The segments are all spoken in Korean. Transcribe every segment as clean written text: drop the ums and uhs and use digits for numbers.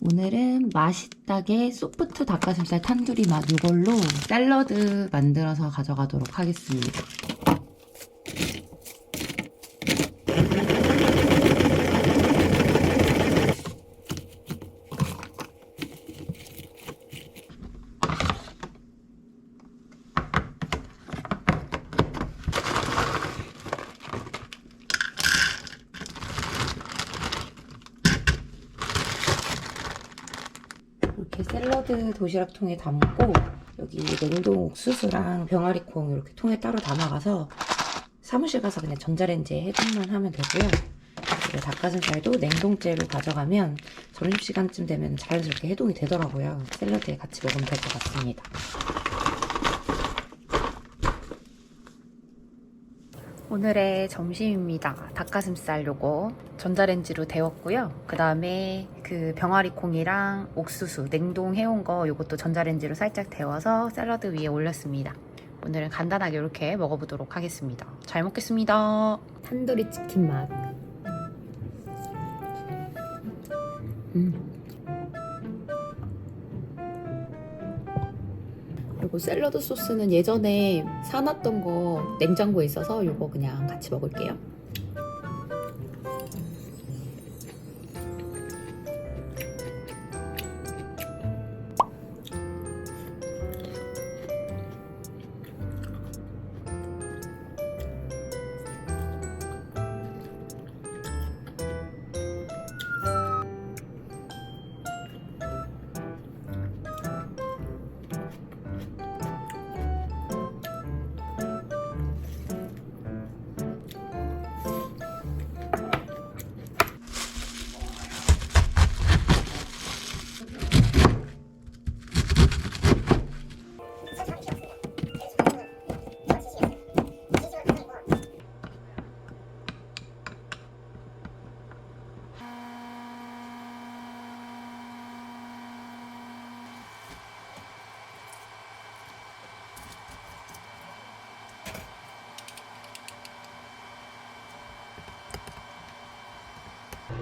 오늘은 맛있다게 소프트 닭가슴살 탄두리 맛 이걸로 샐러드 만들어서 가져가도록 하겠습니다. 이렇게 샐러드 도시락통에 담고 여기 냉동 옥수수랑 병아리콩 이렇게 통에 따로 담아가서 사무실 가서 그냥 전자레인지에 해동만 하면 되고요. 그리고 닭가슴살도 냉동째로 가져가면 점심시간쯤 되면 자연스럽게 해동이 되더라고요. 샐러드에 같이 먹으면 될 것 같습니다. 오늘의 점심입니다. 닭가슴살 요거 전자레인지로 데웠고요. 그 다음에 그 병아리콩이랑 옥수수 냉동해온 거 요것도 전자레인지로 살짝 데워서 샐러드 위에 올렸습니다. 오늘은 간단하게 이렇게 먹어보도록 하겠습니다. 잘 먹겠습니다. 탄두리 치킨 맛. 그리고 샐러드 소스는 예전에 사놨던 거 냉장고에 있어서 이거 그냥 같이 먹을게요.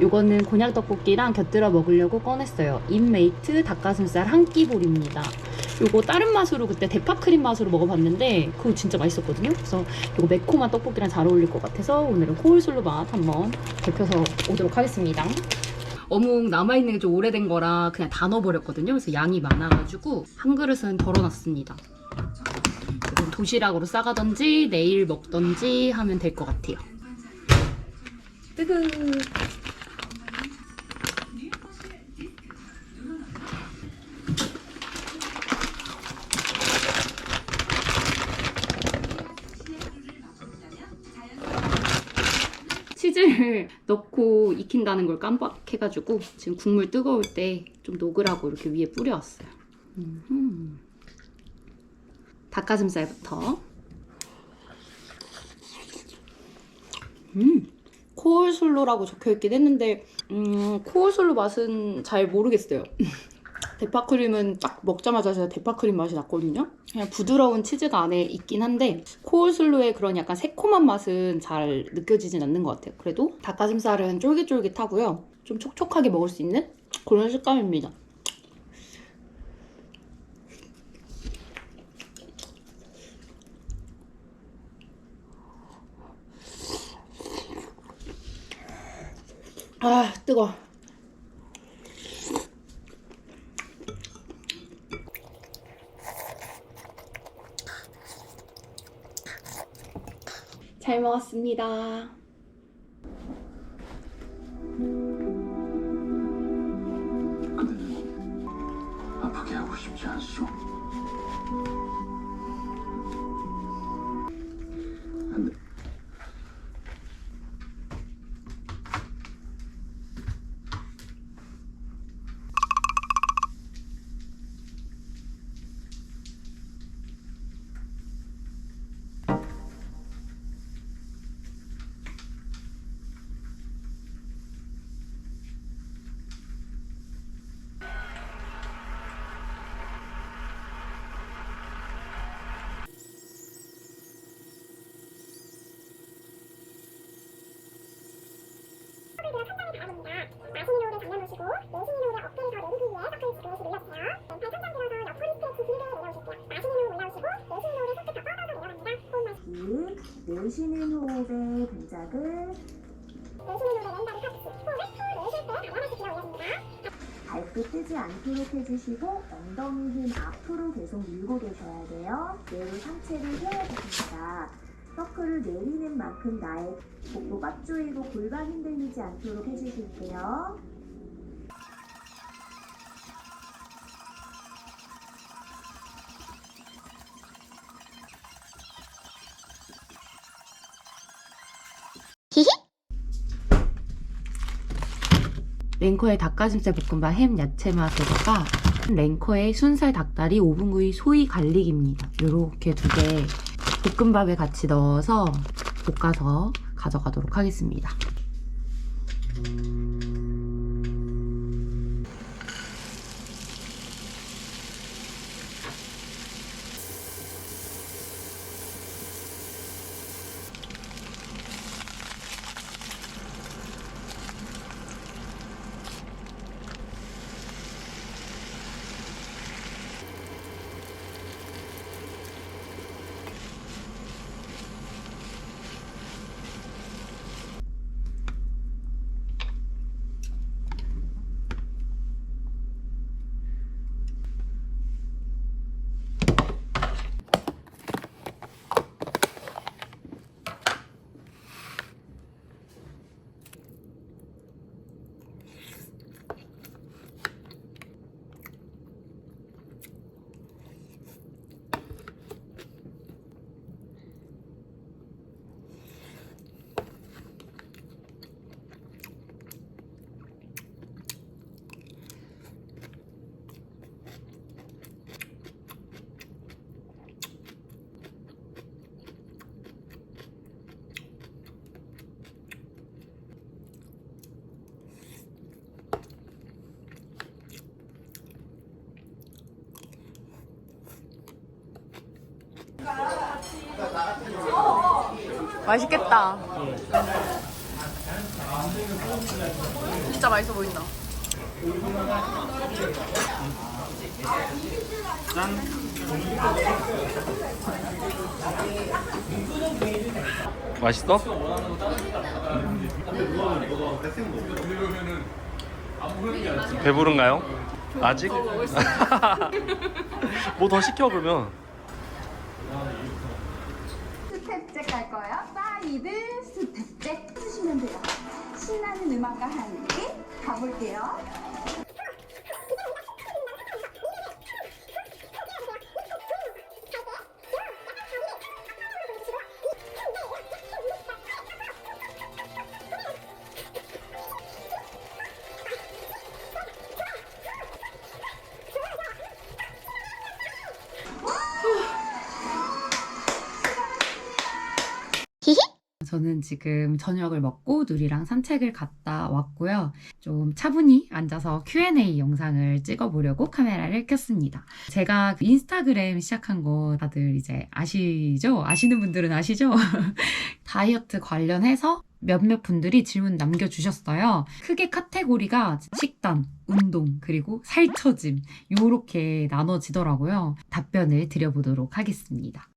이거는 곤약 떡볶이랑 곁들여 먹으려고 꺼냈어요. 인메이트 닭가슴살 한 끼볼입니다. 이거 다른 맛으로 그때 대파크림 맛으로 먹어봤는데 그거 진짜 맛있었거든요. 그래서 이거 매콤한 떡볶이랑 잘 어울릴 것 같아서 오늘은 코울슬로 맛 한번 데펴서 오도록 하겠습니다. 어묵 남아있는 게 좀 오래된 거라 그냥 다 넣어버렸거든요. 그래서 양이 많아가지고 한 그릇은 덜어놨습니다. 도시락으로 싸가던지 내일 먹던지 하면 될 것 같아요. 뜨거. 치즈를 넣고 익힌다는 걸 깜빡해가지고 지금 국물 뜨거울 때 좀 녹으라고 이렇게 위에 뿌려왔어요. 닭가슴살부터. 코울슬로라고 적혀있긴 했는데 코울슬로 맛은 잘 모르겠어요. 대파크림은 딱 먹자마자 제가 대파크림 맛이 났거든요. 그냥 부드러운 치즈가 안에 있긴 한데 코울슬로의 그런 약간 새콤한 맛은 잘 느껴지진 않는 것 같아요. 그래도 닭가슴살은 쫄깃쫄깃하고요. 좀 촉촉하게 먹을 수 있는 그런 식감입니다. 아, 뜨거워. 잘 먹었습니다. 그대는 아프게 하고 싶지 않소. 안돼. 내쉬는 호흡의 동작을 발끝 뜨지 않도록 해주시고 엉덩이 힘 앞으로 계속 밀고 계셔야 돼요. 뇌로 상체를 펴야겠습니다. 서클을 내리는 만큼 나의 복부 꽉 조이고 골반 흔들리지 않도록 해주실게요. 랭커의 닭가슴살 볶음밥 햄 야채 맛에다가 랭커의 순살 닭다리 오븐구이 소이 갈릭입니다. 요렇게 두 개 볶음밥에 같이 넣어서 볶아서 가져가도록 하겠습니다. 맛있겠다. 진짜 맛있어 보인다. 맛있어? 배부른가요? 아직? 뭐 더 시켜 그러면. 스텝잭 갈 거예요. 사이드 스텝잭 해주시면 돼요. 신나는 음악과 함께 가볼게요. 저는 지금 저녁을 먹고 누리랑 산책을 갔다 왔고요. 좀 차분히 앉아서 Q&A 영상을 찍어보려고 카메라를 켰습니다. 제가 인스타그램 시작한 거 다들 이제 아시죠? 아시는 분들은 아시죠? 다이어트 관련해서 몇몇 분들이 질문 남겨주셨어요. 크게 카테고리가 식단, 운동, 그리고 살처짐 요렇게 나눠지더라고요. 답변을 드려보도록 하겠습니다.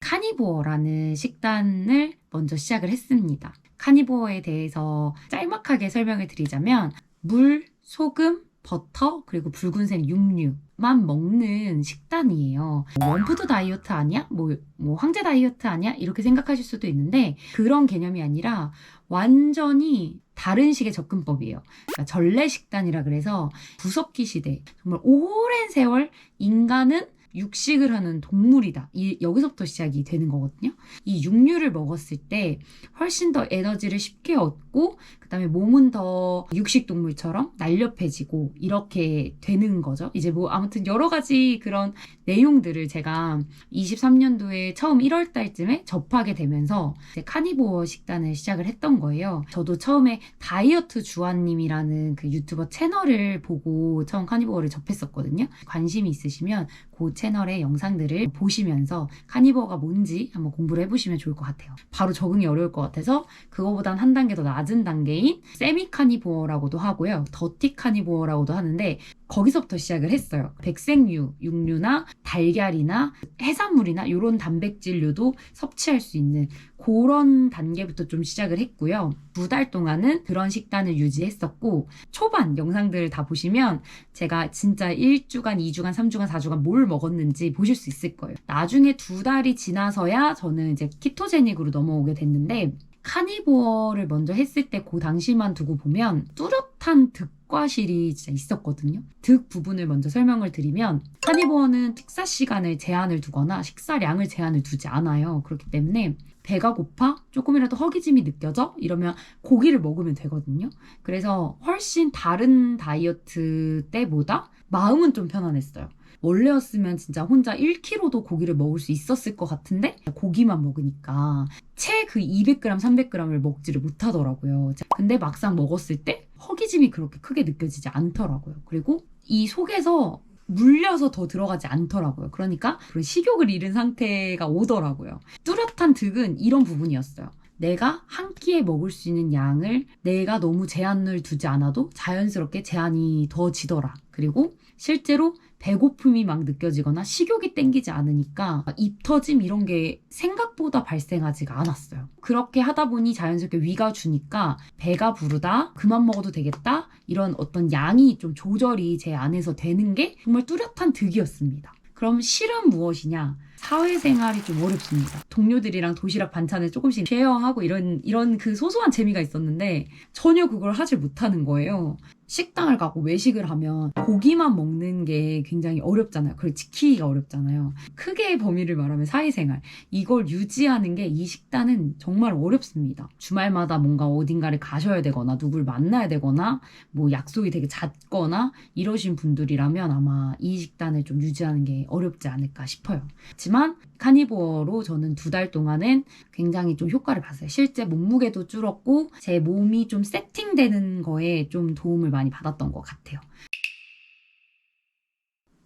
카니보어라는 식단을 먼저 시작을 했습니다. 카니보어에 대해서 짤막하게 설명을 드리자면 물, 소금, 버터, 그리고 붉은색 육류만 먹는 식단이에요. 원푸드 다이어트 아니야? 뭐 황제 다이어트 아니야? 이렇게 생각하실 수도 있는데 그런 개념이 아니라 완전히 다른 식의 접근법이에요. 그러니까 전래 식단이라 그래서 구석기 시대, 정말 오랜 세월 인간은 육식을 하는 동물이다. 여기서부터 시작이 되는 거거든요. 이 육류를 먹었을 때 훨씬 더 에너지를 쉽게 얻고 그다음에 몸은 더 육식 동물처럼 날렵해지고 이렇게 되는 거죠. 이제 뭐 아무튼 여러 가지 그런 내용들을 제가 23년도에 처음 1월 달쯤에 접하게 되면서 이제 카니보어 식단을 시작을 했던 거예요. 저도 처음에 다이어트 주아님이라는 그 유튜버 채널을 보고 처음 카니보어를 접했었거든요. 관심이 있으시면 그 채널의 영상들을 보시면서 카니보어가 뭔지 한번 공부를 해보시면 좋을 것 같아요. 바로 적응이 어려울 것 같아서 그거보단 한 단계 더 낮은 단계인 세미 카니보어라고도 하고요. 더티 카니보어라고도 하는데 거기서부터 시작을 했어요. 백색류, 육류나 달걀이나 해산물이나 이런 단백질류도 섭취할 수 있는 그런 단계부터 좀 시작을 했고요. 2달 동안은 그런 식단을 유지했었고 초반 영상들을 다 보시면 제가 진짜 1주간, 2주간, 3주간, 4주간 뭘 먹었는지 보실 수 있을 거예요. 나중에 2달이 지나서야 저는 이제 키토제닉으로 넘어오게 됐는데 카니보어를 먼저 했을 때 그 당시만 두고 보면 뚜렷한 득과실이 진짜 있었거든요. 득 부분을 먼저 설명을 드리면 카니보어는 식사 시간을 제한을 두거나 식사량을 제한을 두지 않아요. 그렇기 때문에 배가 고파? 조금이라도 허기짐이 느껴져? 이러면 고기를 먹으면 되거든요. 그래서 훨씬 다른 다이어트 때보다 마음은 좀 편안했어요. 원래였으면 진짜 혼자 1kg도 고기를 먹을 수 있었을 것 같은데 고기만 먹으니까 채 그 200g, 300g을 먹지를 못하더라고요. 근데 막상 먹었을 때 허기짐이 그렇게 크게 느껴지지 않더라고요. 그리고 이 속에서 물려서 더 들어가지 않더라고요. 그러니까 그런 식욕을 잃은 상태가 오더라고요. 뚜렷한 득은 이런 부분이었어요. 내가 한 끼에 먹을 수 있는 양을 내가 너무 제한을 두지 않아도 자연스럽게 제한이 더 지더라. 그리고 실제로 배고픔이 막 느껴지거나 식욕이 땡기지 않으니까 입 터짐 이런 게 생각보다 발생하지가 않았어요. 그렇게 하다 보니 자연스럽게 위가 주니까 배가 부르다, 그만 먹어도 되겠다, 이런 어떤 양이 좀 조절이 제 안에서 되는 게 정말 뚜렷한 득이었습니다. 그럼 실은 무엇이냐? 사회생활이 좀 어렵습니다. 동료들이랑 도시락 반찬을 조금씩 쉐어하고 이런 그 소소한 재미가 있었는데 전혀 그걸 하질 못하는 거예요. 식당을 가고 외식을 하면 고기만 먹는 게 굉장히 어렵잖아요. 그걸 지키기가 어렵잖아요. 크게 범위를 말하면 사회생활. 이걸 유지하는 게 이 식단은 정말 어렵습니다. 주말마다 뭔가 어딘가를 가셔야 되거나 누굴 만나야 되거나 뭐 약속이 되게 잦거나 이러신 분들이라면 아마 이 식단을 좀 유지하는 게 어렵지 않을까 싶어요. 하지만 카니보어로 저는 2달 동안은 굉장히 좀 효과를 봤어요. 실제 몸무게도 줄었고 제 몸이 좀 세팅되는 거에 좀 도움을 많이 받았던 것 같아요.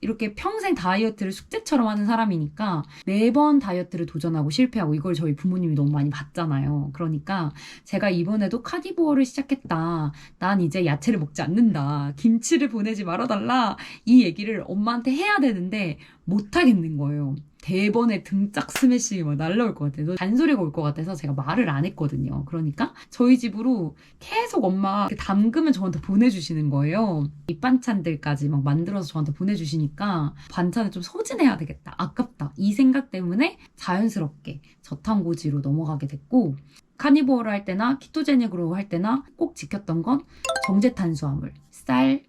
이렇게 평생 다이어트를 숙제처럼 하는 사람이니까 매번 다이어트를 도전하고 실패하고 이걸 저희 부모님이 너무 많이 봤잖아요. 그러니까 제가 이번에도 카니보어를 시작했다. 난 이제 야채를 먹지 않는다. 김치를 보내지 말아달라. 이 얘기를 엄마한테 해야 되는데 못하겠는 거예요. 대번에 등짝 스매싱이 막 날라올 것 같아요. 잔소리가 올 것 같아서 제가 말을 안 했거든요. 그러니까 저희 집으로 계속 엄마 담그면 저한테 보내주시는 거예요. 밑반찬들까지 막 만들어서 저한테 보내주시니까 반찬을 좀 소진해야 되겠다. 아깝다. 이 생각 때문에 자연스럽게 저탄고지로 넘어가게 됐고 카니보어를 할 때나 키토제닉으로 할 때나 꼭 지켰던 건 정제 탄수화물, 쌀,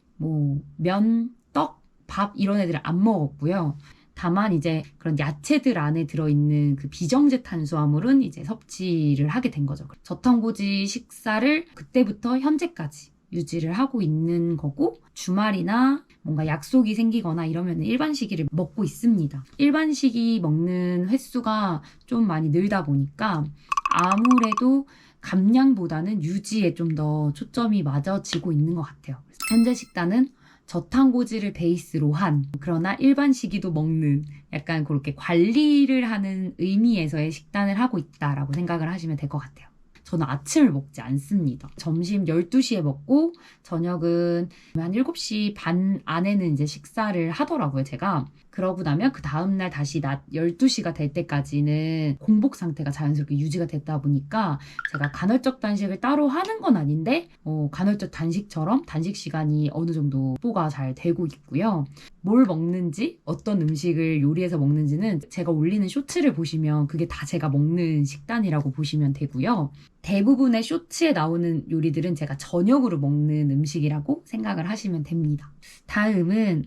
면, 떡, 밥 이런 애들을 안 먹었고요. 다만 이제 그런 야채들 안에 들어있는 그 비정제 탄수화물은 이제 섭취를 하게 된 거죠. 저탄고지 식사를 그때부터 현재까지 유지를 하고 있는 거고 주말이나 뭔가 약속이 생기거나 이러면 일반식이를 먹고 있습니다. 일반식이 먹는 횟수가 좀 많이 늘다 보니까 아무래도 감량보다는 유지에 좀 더 초점이 맞아지고 있는 것 같아요. 현재 식단은 저탄고지를 베이스로 한 그러나 일반 식이도 먹는 약간 그렇게 관리를 하는 의미에서의 식단을 하고 있다라고 생각을 하시면 될 것 같아요. 저는 아침을 먹지 않습니다. 점심 12시에 먹고 저녁은 한 7시 반 안에는 이제 식사를 하더라고요, 제가. 그러고 나면 그 다음날 다시 낮 12시가 될 때까지는 공복 상태가 자연스럽게 유지가 됐다 보니까 제가 간헐적 단식을 따로 하는 건 아닌데 간헐적 단식처럼 단식 시간이 어느 정도 확보가 잘 되고 있고요. 뭘 먹는지 어떤 음식을 요리해서 먹는지는 제가 올리는 쇼츠를 보시면 그게 다 제가 먹는 식단이라고 보시면 되고요. 대부분의 쇼츠에 나오는 요리들은 제가 저녁으로 먹는 음식이라고 생각을 하시면 됩니다. 다음은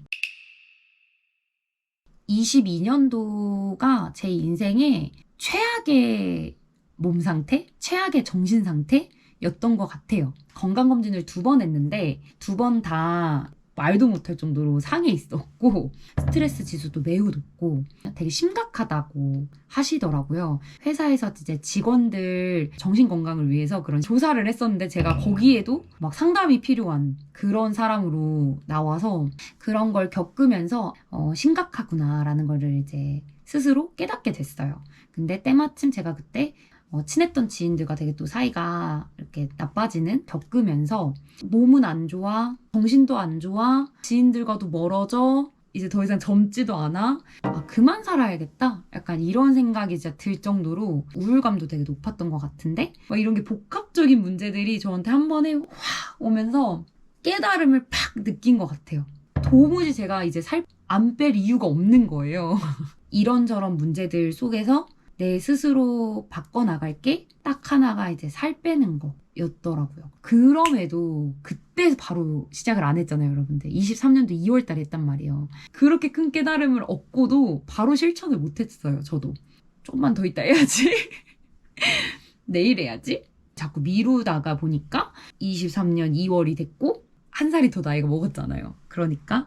22년도가 제 인생의 최악의 몸 상태, 최악의 정신 상태였던 것 같아요. 건강검진을 2번 했는데 2번 다 말도 못할 정도로 상해 있었고 스트레스 지수도 매우 높고 되게 심각하다고 하시더라고요. 회사에서 이제 직원들 정신건강을 위해서 그런 조사를 했었는데 제가 거기에도 막 상담이 필요한 그런 사람으로 나와서 그런 걸 겪으면서 심각하구나라는 거를 이제 스스로 깨닫게 됐어요. 근데 때마침 제가 그때 친했던 지인들과 되게 또 사이가 이렇게 나빠지는 겪으면서 몸은 안 좋아, 정신도 안 좋아, 지인들과도 멀어져, 이제 더 이상 젊지도 않아, 그만 살아야겠다, 약간 이런 생각이 진짜 들 정도로 우울감도 되게 높았던 것 같은데, 막 이런 게 복합적인 문제들이 저한테 한 번에 확 오면서 깨달음을 팍 느낀 것 같아요. 도무지 제가 이제 살 안 뺄 이유가 없는 거예요. 이런저런 문제들 속에서 내 스스로 바꿔나갈 게 딱 하나가 이제 살 빼는 거였더라고요. 그럼에도 그때 바로 시작을 안 했잖아요, 여러분들. 23년도 2월 달에 했단 말이에요. 그렇게 큰 깨달음을 얻고도 바로 실천을 못 했어요, 저도. 좀만 더 있다 해야지. 내일 해야지. 자꾸 미루다가 보니까 23년 2월이 됐고 한 살이 더 나이가 먹었잖아요. 그러니까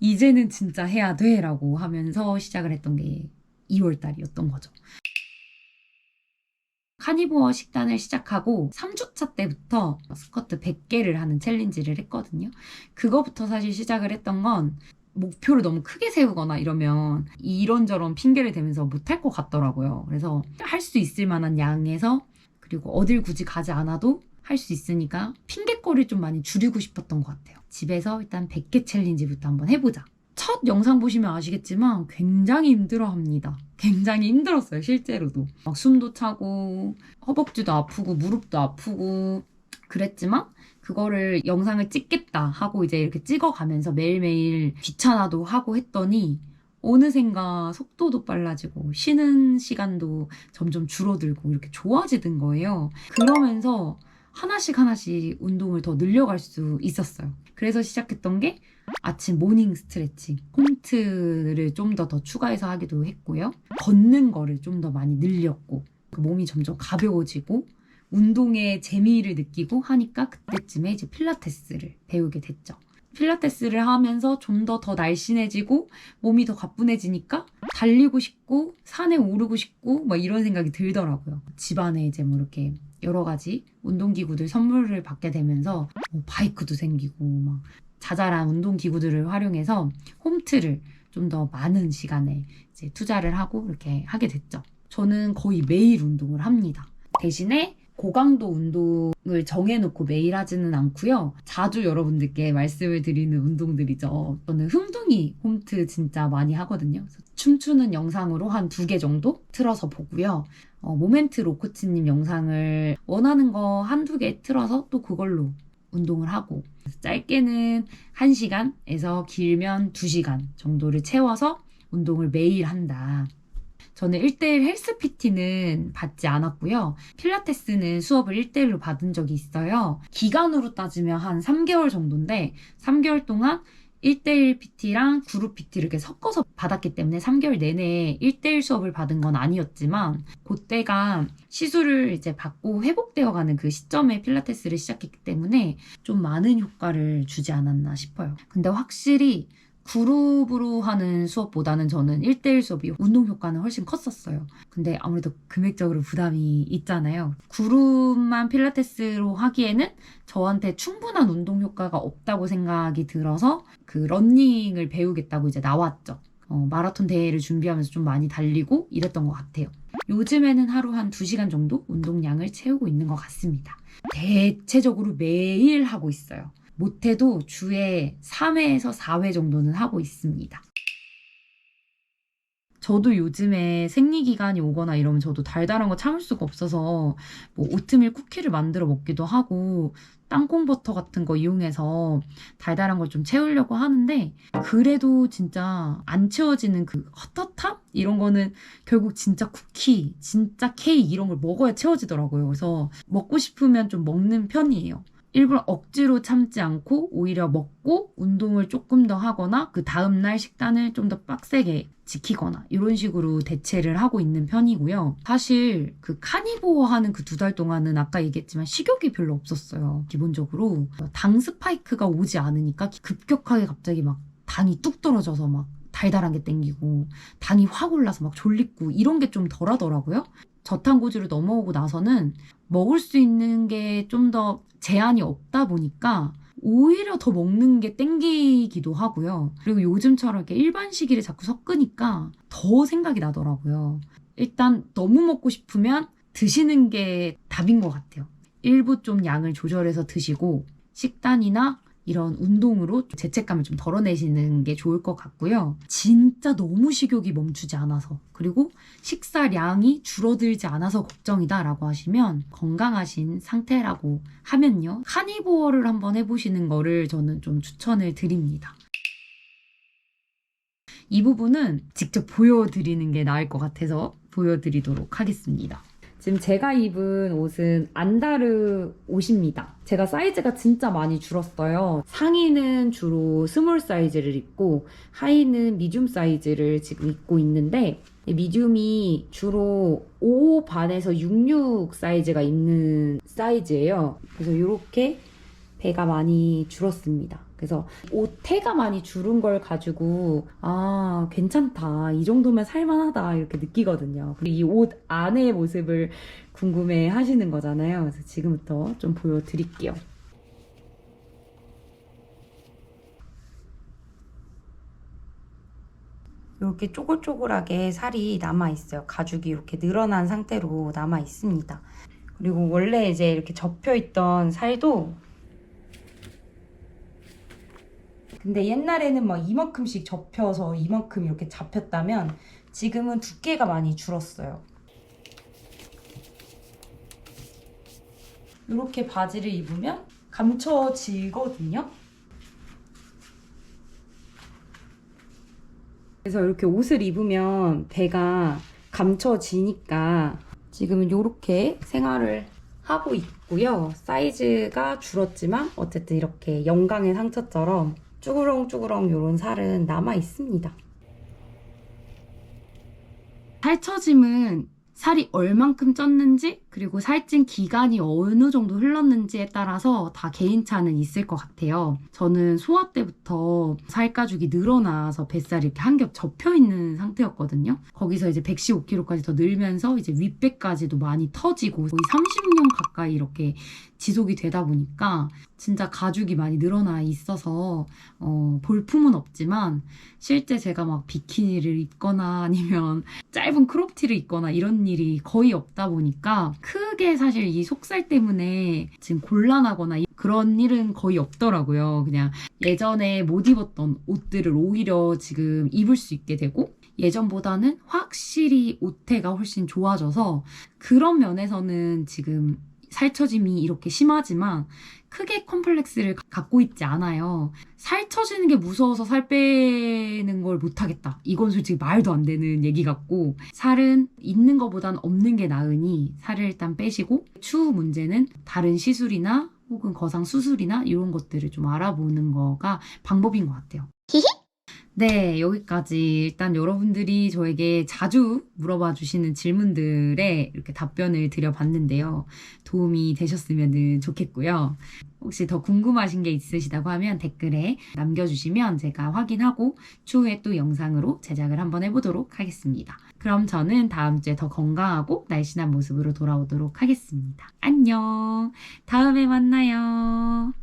이제는 진짜 해야 돼 라고 하면서 시작을 했던 게 2월 달이었던 거죠. 카니보어 식단을 시작하고 3주차 때부터 스쿼트 100개를 하는 챌린지를 했거든요. 그거부터 사실 시작을 했던 건 목표를 너무 크게 세우거나 이러면 이런저런 핑계를 대면서 못할 것 같더라고요. 그래서 할 수 있을 만한 양에서, 그리고 어딜 굳이 가지 않아도 할 수 있으니까 핑계거리를 좀 많이 줄이고 싶었던 것 같아요. 집에서 일단 100개 챌린지부터 한번 해보자. 첫 영상 보시면 아시겠지만 굉장히 힘들어합니다. 굉장히 힘들었어요, 실제로도. 막 숨도 차고 허벅지도 아프고 무릎도 아프고 그랬지만 그거를 영상을 찍겠다 하고 이제 이렇게 찍어가면서 매일매일 귀찮아도 하고 했더니 어느샌가 속도도 빨라지고 쉬는 시간도 점점 줄어들고 이렇게 좋아지는 거예요. 그러면서 하나씩 운동을 더 늘려갈 수 있었어요. 그래서 시작했던 게 아침 모닝 스트레칭, 홈트를 좀 더 추가해서 하기도 했고요. 걷는 거를 좀 더 많이 늘렸고, 몸이 점점 가벼워지고 운동의 재미를 느끼고 하니까 그때쯤에 이제 필라테스를 배우게 됐죠. 필라테스를 하면서 좀 더 날씬해지고 몸이 더 가뿐해지니까 달리고 싶고 산에 오르고 싶고 막 이런 생각이 들더라고요. 집안에 이제 뭐 이렇게 여러 가지 운동기구들 선물을 받게 되면서 바이크도 생기고 막 자잘한 운동기구들을 활용해서 홈트를 좀 더 많은 시간에 이제 투자를 하고 이렇게 하게 됐죠. 저는 거의 매일 운동을 합니다. 대신에 고강도 운동을 정해놓고 매일 하지는 않고요. 자주 여러분들께 말씀을 드리는 운동들이죠. 저는 흠둥이 홈트 진짜 많이 하거든요. 그래서 춤추는 영상으로 한 2개 정도 틀어서 보고요. 모멘트 로코치님 영상을 원하는 거 1-2개 틀어서 또 그걸로 운동을 하고, 짧게는 1시간에서 길면 2시간 정도를 채워서 운동을 매일 한다. 저는 1:1 헬스 PT는 받지 않았고요. 필라테스는 수업을 1:1로 받은 적이 있어요. 기간으로 따지면 한 3개월 정도인데 3개월 동안 1:1 PT랑 그룹 PT를 이렇게 섞어서 받았기 때문에 3개월 내내 1:1 수업을 받은 건 아니었지만 그때가 시술을 이제 받고 회복되어가는 그 시점에 필라테스를 시작했기 때문에 좀 많은 효과를 주지 않았나 싶어요. 근데 확실히 그룹으로 하는 수업보다는 저는 1:1 수업이 운동 효과는 훨씬 컸었어요. 근데 아무래도 금액적으로 부담이 있잖아요. 그룹만 필라테스로 하기에는 저한테 충분한 운동 효과가 없다고 생각이 들어서 그 러닝을 배우겠다고 이제 나왔죠. 마라톤 대회를 준비하면서 좀 많이 달리고 이랬던 것 같아요. 요즘에는 하루 한 2시간 정도 운동량을 채우고 있는 것 같습니다. 대체적으로 매일 하고 있어요. 못해도 주에 3회에서 4회 정도는 하고 있습니다. 저도 요즘에 생리기간이 오거나 이러면 저도 달달한 거 참을 수가 없어서 뭐 오트밀 쿠키를 만들어 먹기도 하고 땅콩버터 같은 거 이용해서 달달한 걸 좀 채우려고 하는데, 그래도 진짜 안 채워지는 그 헛헛함? 이런 거는 결국 진짜 쿠키, 진짜 케이크 이런 걸 먹어야 채워지더라고요. 그래서 먹고 싶으면 좀 먹는 편이에요. 일부러 억지로 참지 않고 오히려 먹고 운동을 조금 더 하거나 그 다음날 식단을 좀 더 빡세게 지키거나 이런 식으로 대체를 하고 있는 편이고요. 사실 그 카니보어 하는 그 2달 동안은 아까 얘기했지만 식욕이 별로 없었어요. 기본적으로 당 스파이크가 오지 않으니까 급격하게 갑자기 막 당이 뚝 떨어져서 막 달달한 게 땡기고 당이 확 올라서 막 졸리고 이런 게 좀 덜하더라고요. 저탄고지로 넘어오고 나서는 먹을 수 있는 게 좀 더 제한이 없다 보니까 오히려 더 먹는 게 땡기기도 하고요. 그리고 요즘처럼 이렇게 일반 시기를 자꾸 섞으니까 더 생각이 나더라고요. 일단 너무 먹고 싶으면 드시는 게 답인 것 같아요. 일부 좀 양을 조절해서 드시고 식단이나 이런 운동으로 죄책감을 좀 덜어내시는 게 좋을 것 같고요. 진짜 너무 식욕이 멈추지 않아서 그리고 식사량이 줄어들지 않아서 걱정이다라고 하시면 건강하신 상태라고 하면요. 카니보어를 한번 해보시는 거를 저는 좀 추천을 드립니다. 이 부분은 직접 보여드리는 게 나을 것 같아서 보여드리도록 하겠습니다. 지금 제가 입은 옷은 안다르 옷입니다. 제가 사이즈가 진짜 많이 줄었어요. 상의는 주로 스몰 사이즈를 입고 하의는 미디움 사이즈를 지금 입고 있는데 미디움이 주로 5 반에서 66 사이즈가 있는 사이즈예요. 그래서 이렇게 배가 많이 줄었습니다. 그래서 옷 태가 많이 줄은 걸 가지고 아 괜찮다 이 정도면 살만하다 이렇게 느끼거든요. 그리고 이 옷 안의 모습을 궁금해 하시는 거잖아요. 그래서 지금부터 좀 보여드릴게요. 이렇게 쪼글쪼글하게 살이 남아있어요. 가죽이 이렇게 늘어난 상태로 남아있습니다. 그리고 원래 이제 이렇게 접혀있던 살도 근데 옛날에는 막 이만큼씩 접혀서 이만큼 이렇게 잡혔다면 지금은 두께가 많이 줄었어요. 이렇게 바지를 입으면 감춰지거든요. 그래서 이렇게 옷을 입으면 배가 감춰지니까 지금은 이렇게 생활을 하고 있고요. 사이즈가 줄었지만 어쨌든 이렇게 영광의 상처처럼 쭈그렁쭈그렁 이런 살은 남아 있습니다. 살처짐은 살이 얼만큼 쪘는지 그리고 살찐 기간이 어느 정도 흘렀는지에 따라서 다 개인차는 있을 것 같아요. 저는 소아 때부터 살가죽이 늘어나서 뱃살이 이렇게 한 겹 접혀있는 상태였거든요. 거기서 이제 115kg까지 더 늘면서 이제 윗배까지도 많이 터지고 거의 30년 가까이 이렇게 지속이 되다 보니까 진짜 가죽이 많이 늘어나 있어서 볼품은 없지만 실제 제가 막 비키니를 입거나 아니면 짧은 크롭티를 입거나 이런 일이 거의 없다 보니까 크게 사실 이 속살 때문에 지금 곤란하거나 그런 일은 거의 없더라고요. 그냥 예전에 못 입었던 옷들을 오히려 지금 입을 수 있게 되고 예전보다는 확실히 옷태가 훨씬 좋아져서 그런 면에서는 지금 살처짐이 이렇게 심하지만 크게 컴플렉스를 갖고 있지 않아요. 살처지는 게 무서워서 살 빼는 걸 못하겠다. 이건 솔직히 말도 안 되는 얘기 같고 살은 있는 것보단 없는 게 나으니 살을 일단 빼시고 추후 문제는 다른 시술이나 혹은 거상 수술이나 이런 것들을 좀 알아보는 거가 방법인 것 같아요. 네, 여기까지 일단 여러분들이 저에게 자주 물어봐 주시는 질문들에 이렇게 답변을 드려봤는데요. 도움이 되셨으면 좋겠고요. 혹시 더 궁금하신 게 있으시다고 하면 댓글에 남겨주시면 제가 확인하고 추후에 또 영상으로 제작을 한번 해보도록 하겠습니다. 그럼 저는 다음 주에 더 건강하고 날씬한 모습으로 돌아오도록 하겠습니다. 안녕! 다음에 만나요.